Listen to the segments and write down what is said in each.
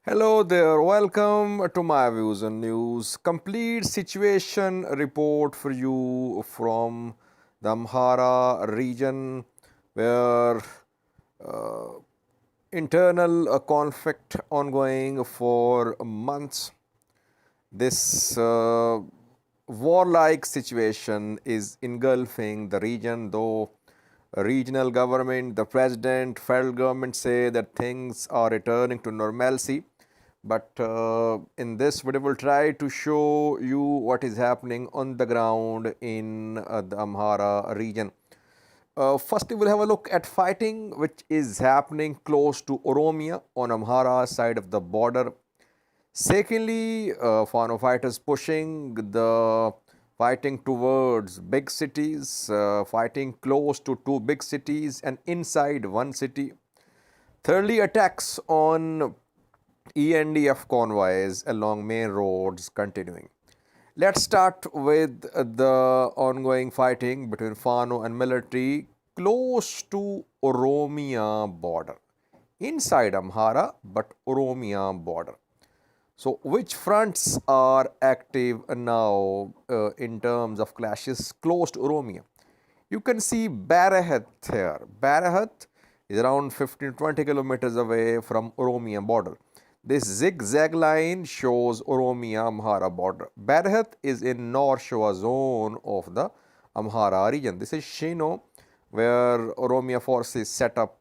Hello there, welcome to my views on news. Complete situation report for you from the Amhara region where uh, internal conflict ongoing for months. This warlike situation is engulfing the region, though regional government, the president, federal government say that things are returning to normalcy. But in this video, we'll try to show you what is happening on the ground in the Amhara region. First, we'll have a look at fighting which is happening close to Oromia on Amhara side of the border. Secondly, Fano fighters pushing the fighting towards big cities, fighting close to two big cities and inside one city. Thirdly, attacks on ENDF convoys along main roads continuing. Let's start with the ongoing fighting between Fano and military close to Oromia border. Inside Amhara, but Oromia border. So, which fronts are active now in terms of clashes close to Oromia? You can see Barahat here. Barahat is around 15 to 20 kilometers away from Oromia border. This zigzag line shows Oromia Amhara border. Barahat is in North Shoa zone of the Amhara region. This is Shino, where Oromia forces set up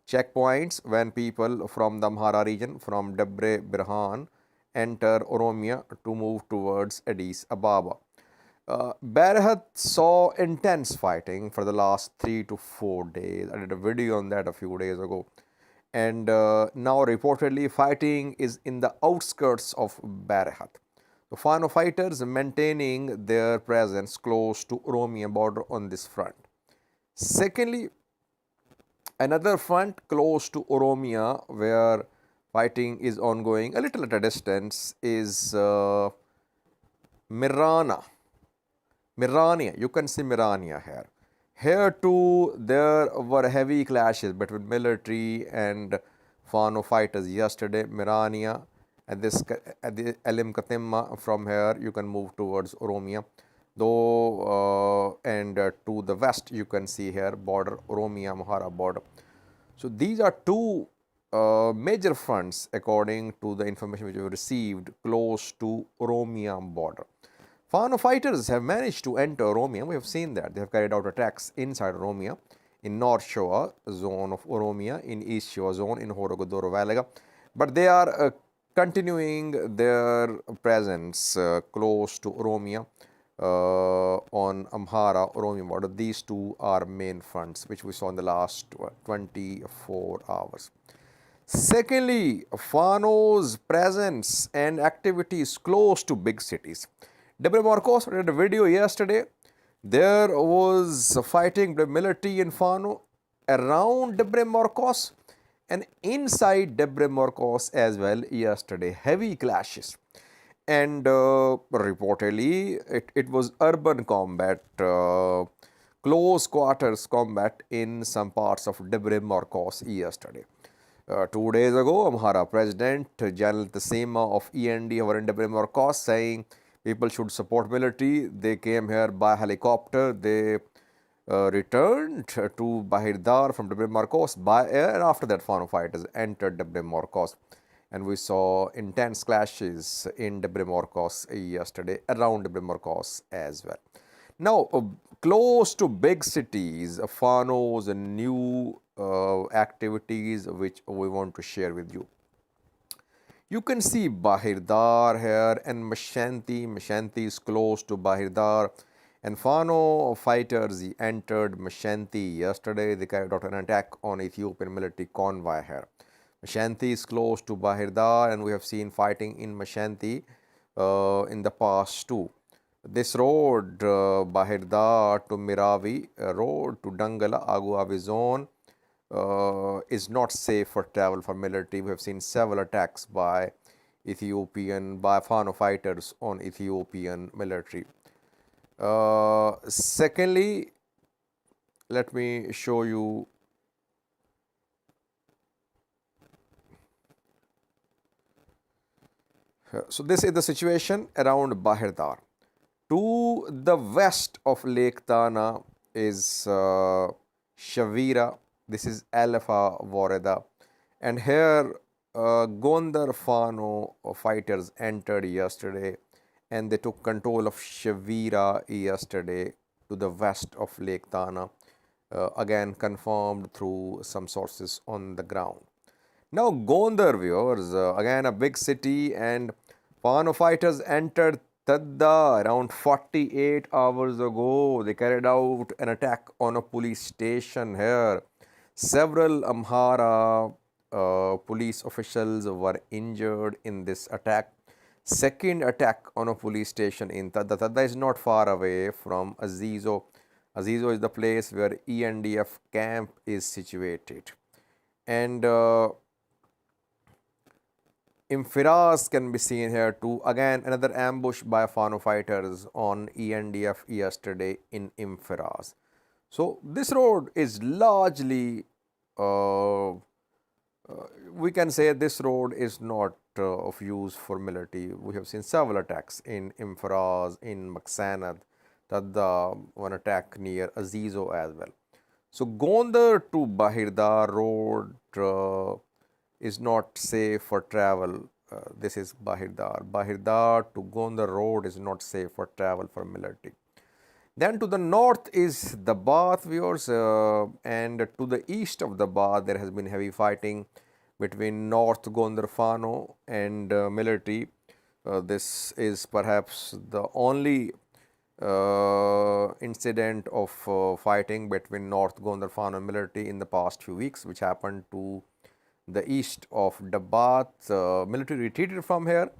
checkpoints when people from the Amhara region, from Debre Birhan, enter Oromia to move towards Addis Ababa. Barahat saw intense fighting for the last 3 to 4 days. I did a video on that a few days ago. And now reportedly fighting is in the outskirts of Barahat. The Fano fighters maintaining their presence close to Oromia border on this front. Secondly, another front close to Oromia where fighting is ongoing a little at a distance is Mirana. Mirania, you can see Mirania here. Here too, there were heavy clashes between military and Fano fighters yesterday. Mirania at the Elim Katimma. From here, you can move towards Oromia. Though, and to the west, you can see here border Oromia Amhara border. So these are two major fronts according to the information which we received close to Oromia border. Fano fighters have managed to enter Oromia. We have seen that. They have carried out attacks inside Oromia, in North Shoa zone of Oromia, in East Shoa zone, in Horogodoro Valaga. But they are continuing their presence close to Oromia on Amhara, Oromia border. These two are main fronts which we saw in the last 24 hours. Secondly, Fano's presence and activities close to big cities. Debre Marcos did a video yesterday. There was fighting the military in Fano around Debre Marcos and inside Debre Marcos as well yesterday. Heavy clashes. And reportedly, it was urban combat, close quarters combat in some parts of Debre Marcos yesterday. 2 days ago, Amhara President General Tasima of ENDF were in Debre Marcos saying people should support military. They came here by helicopter. They returned to Bahirdar from Debre Marcos by air, and after that, Fano fighters entered Debre Marcos. And we saw intense clashes in Debre Marcos yesterday, around Debre Marcos as well. Now, close to big cities, Fano's new activities which we want to share with you. You can see Bahirdar here and Mashanti. Mashanti is close to Bahirdar. And Fano fighters entered Mashanti yesterday. They carried out an attack on Ethiopian military convoy here. Mashanti is close to Bahirdar, and we have seen fighting in Mashanti in the past too. This road, Bahirdar to Miravi, road to Dangala, Aguavi zone, is not safe for travel for military. We have seen several attacks by Fano fighters on Ethiopian military. Secondly, let me show you So this is the situation around Bahirdar. To the west of Lake Tana is Shavira. This is Alpha Voreda. And here Gondar Fano fighters entered yesterday and they took control of Shavira yesterday to the west of Lake Tana. Again confirmed through some sources on the ground. Now, Gondar viewers, again a big city, and Fano fighters entered Tadda around 48 hours ago. They carried out an attack on a police station here. Several Amhara police officials were injured in this attack. Second attack on a police station in Tadda. Tadda is not far away from Azizo. Azizo is the place where ENDF camp is situated. And Imfiraz can be seen here too. Again, another ambush by Fano fighters on ENDF yesterday in Imfiraz. So this road is largely, we can say this road is not of use for military. We have seen several attacks in Imfiraz, in Maksanad, Tadda, one attack near Azizo as well. So Gondar to Bahirdar road is not safe for travel. This is Bahirdar. Bahirdar to Gondar road is not safe for travel for military. Then to the north is the Bath viewers, and to the east of the Bath there has been heavy fighting between North Gondar Fano and military. This is perhaps the only incident of fighting between North Gondar Fano and military in the past few weeks, which happened to the east of Dabat. Military retreated from here,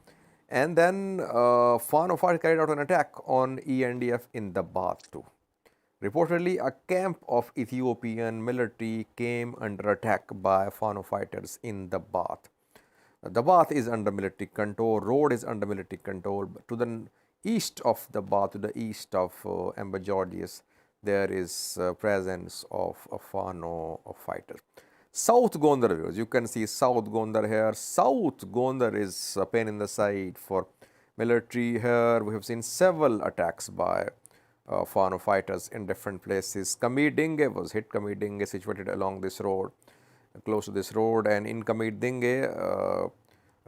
and then Fano fighters carried out an attack on ENDF in Dabat too. Reportedly, a camp of Ethiopian military came under attack by Fano fighters in Dabat. Dabat is under military control, road is under military control. But to the east of Dabat, to the east of Amber Georgius, there is presence of a Fano fighters. South Gondar viewers, you can see South Gondar here. South Gondar is a pain in the side for military here. We have seen several attacks by Fano fighters in different places. Kamidinge was hit. Kamidinge situated along this road, close to this road, and in Kamidinge,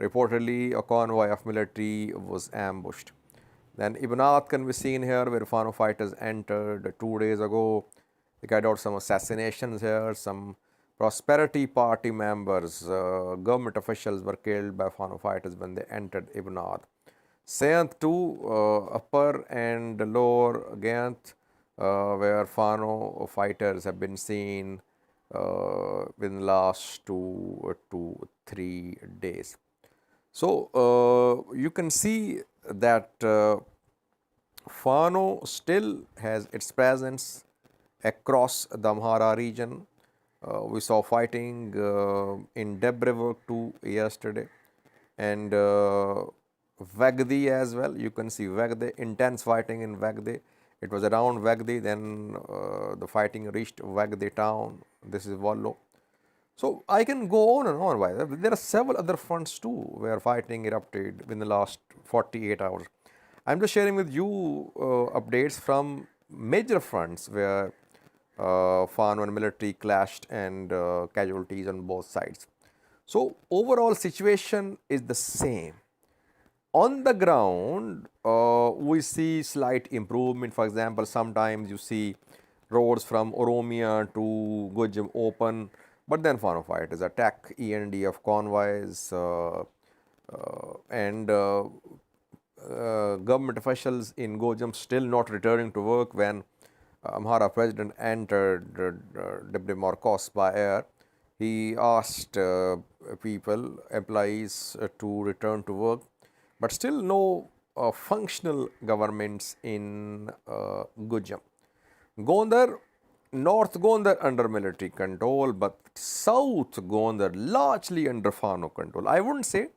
reportedly a convoy of military was ambushed. Then Ibnath can be seen here where Fano fighters entered 2 days ago. They carried out some assassinations here. Some Prosperity Party members, government officials were killed by Fano fighters when they entered Ibnath. Saint too, upper and lower Gant, where Fano fighters have been seen within the last 2 to 3 days. So you can see that Fano still has its presence across the Amhara region. We saw fighting in Debrevok too yesterday, and Vagdi as well. You can see Vagdi, intense fighting in Vagdi. It was around Vagdi, then the fighting reached Vagdi town. This is Wallo. So I can go on and on. By that. There are several other fronts too where fighting erupted in the last 48 hours. I'm just sharing with you updates from major fronts where Fano and military clashed and casualties on both sides. So overall situation is the same. On the ground, we see slight improvement. For example, sometimes you see roads from Oromia to Gujam open, but then Fano fighters attack ENDF convoys and government officials in Gojam still not returning to work when Amhara president entered Debre Marcos by air. He asked people, employees to return to work, but still no functional governments in Gujam. Gondar, North Gondar under military control, but South Gondar largely under Fano control. I wouldn't say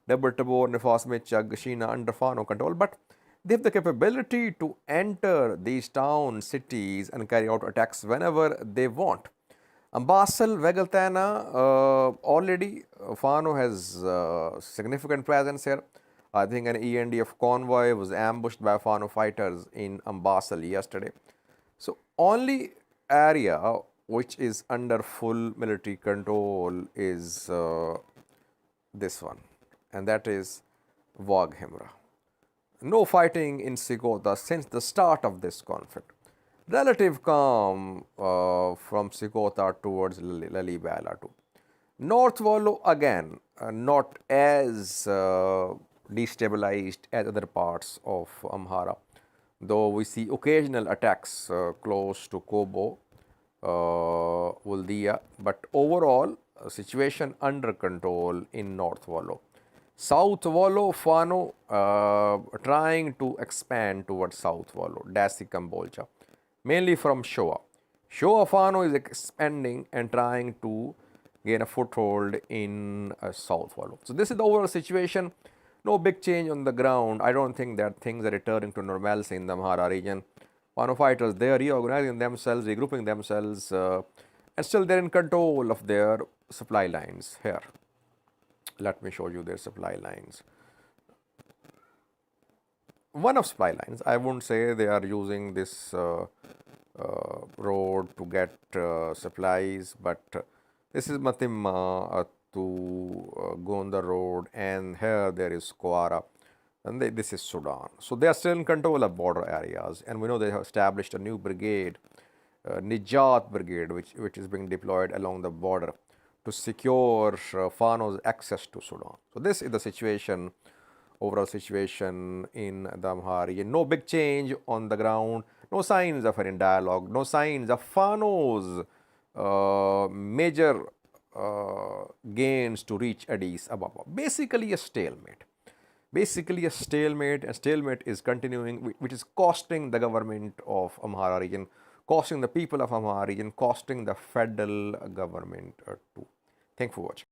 Debre Tabor, Nefas Mechag, Shina under Fano control, but they have the capability to enter these towns, cities and carry out attacks whenever they want. Ambasal, Vegaltana, already Fano has significant presence here. I think an ENDF convoy was ambushed by Fano fighters in Ambasal yesterday. So only area which is under full military control is this one, and that is Wag Himra. No fighting in Sigota since the start of this conflict. Relative calm from Sigota towards Lalibela too. North Wallo again not as destabilized as other parts of Amhara, though we see occasional attacks close to Kobo, Uldia, but overall situation under control in North Wallo. South Wallo, Fano trying to expand towards South Wallo, Dasi Kambolcha, mainly from Shoa. Shoa Fano is expanding and trying to gain a foothold in South Wallo. So this is the overall situation. No big change on the ground. I don't think that things are returning to normalcy in the Amhara region. Fano fighters, they are reorganizing themselves, regrouping themselves, and still they're in control of their supply lines here. Let me show you their supply lines. One of supply lines, I wouldn't say they are using this road to get supplies, but this is Matimma to Gonda road, and here there is Kuara, and this is Sudan. So they are still in control of border areas, and we know they have established a new brigade, Nijat brigade, which is being deployed along the border to secure Fano's access to Sudan. So this is the situation, overall situation in the Amhara region. No big change on the ground, no signs of any dialogue, no signs of Fano's major gains to reach Addis Ababa. Basically a stalemate. Basically a stalemate, and stalemate is continuing, which is costing the government of Amhara region, costing the people of Amhara region, costing the federal government too. Thank you for watching.